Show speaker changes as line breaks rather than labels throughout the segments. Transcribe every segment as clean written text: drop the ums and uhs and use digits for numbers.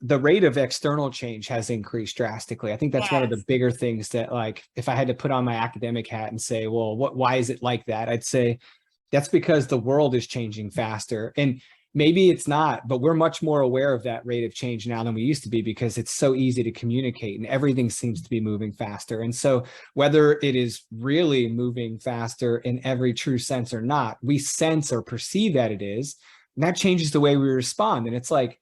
the rate of external change has increased drastically. I think that's one of the bigger things that, like, if I had to put on my academic hat and say, well, why is it like that? I'd say that's because the world is changing faster. And maybe it's not, but we're much more aware of that rate of change now than we used to be, because it's so easy to communicate and everything seems to be moving faster. And so whether it is really moving faster in every true sense or not, we sense or perceive that it is, and that changes the way we respond. And it's like,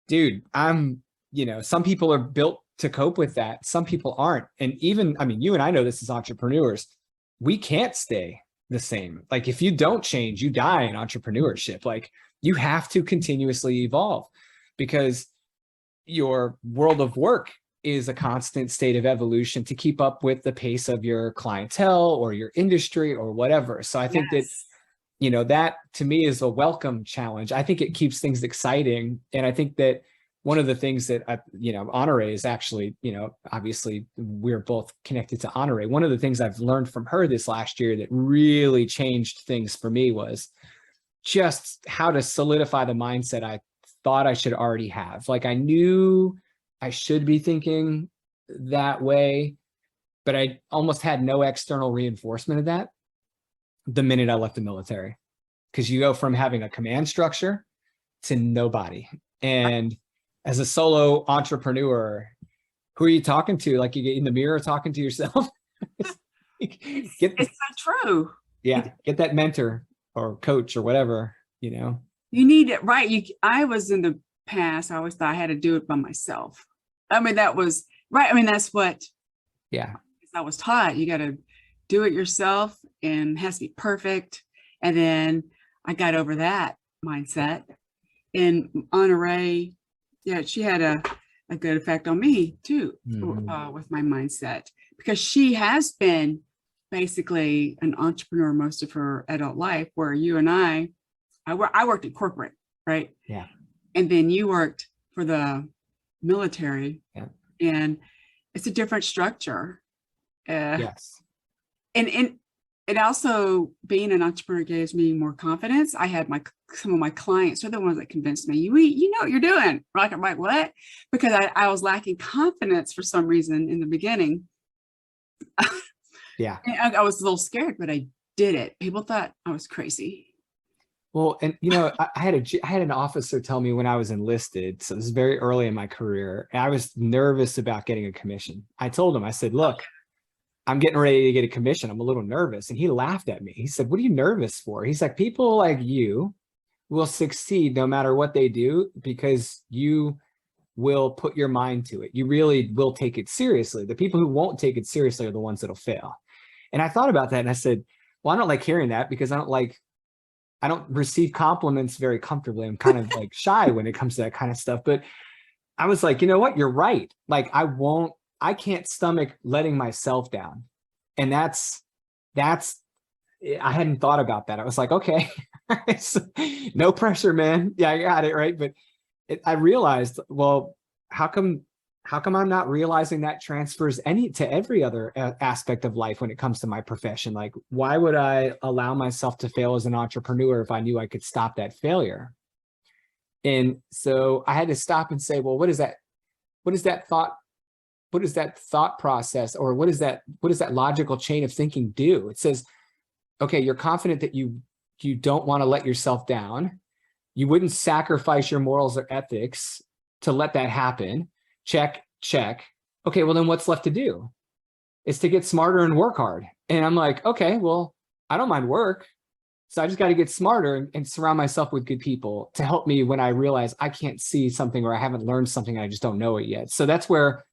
dude, some people are built to cope with that. Some people aren't. And even, I mean, you and I know this as entrepreneurs, we can't stay the same. Like, if you don't change, you die in entrepreneurship. Like, you have to continuously evolve, because your world of work is a constant state of evolution to keep up with the pace of your clientele or your industry or whatever. So I think that, that to me is a welcome challenge. I think it keeps things exciting. And I think that one of the things that, Honore is actually, obviously we're both connected to Honore. One of the things I've learned from her this last year that really changed things for me was just how to solidify the mindset I thought I should already have. Like, I knew I should be thinking that way, but I almost had no external reinforcement of that the minute I left the military. Because you go from having a command structure to nobody. And as a solo entrepreneur, who are you talking to? Like, you get in the mirror talking to yourself.
It's so true.
Yeah, get that mentor or coach or whatever, You
need it, right? I was in the past, I always thought I had to do it by myself. I mean, that was right. I mean, that's what I was taught. You got to do it yourself and it has to be perfect. And then I got over that mindset. And Honore, she had a good effect on me too, with my mindset, because she has been basically an entrepreneur most of her adult life, where you and I worked in corporate, right?
Yeah.
And then you worked for the military.
Yeah.
And it's a different structure.
Yes.
And it also, being an entrepreneur gives me more confidence. I had some of my clients are the ones that convinced me, you know what you're doing. I'm like, what? Because I was lacking confidence for some reason in the beginning.
Yeah.
I was a little scared, but I did it. People thought I was crazy.
Well, and I had an officer tell me when I was enlisted, so this is very early in my career, and I was nervous about getting a commission. I told him, I said, look, I'm getting ready to get a commission. I'm a little nervous. And he laughed at me. He said, what are you nervous for? He's like, people like you will succeed no matter what they do, because you will put your mind to it. You really will take it seriously. The people who won't take it seriously are the ones that'll fail. And I thought about that and I said, well, I don't like hearing that, because I don't receive compliments very comfortably. I'm kind of like shy when it comes to that kind of stuff. But I was like, you know what? You're right. Like, I can't stomach letting myself down. And that's, I hadn't thought about that. I was like, okay, no pressure, man. Yeah, I got it. Right. But I realized, well, how come I'm not realizing that transfers to every other aspect of life when it comes to my profession? Like, why would I allow myself to fail as an entrepreneur if I knew I could stop that failure? And so I had to stop and say, well, what is that thought process, or what does that logical chain of thinking do? It says, okay, you're confident that you don't want to let yourself down. You wouldn't sacrifice your morals or ethics to let that happen. Check. Okay, well then what's left to do? It's to get smarter and work hard. And I'm like, okay, well, I don't mind work. So I just got to get smarter and surround myself with good people to help me when I realize I can't see something or I haven't learned something and I just don't know it yet. So that's where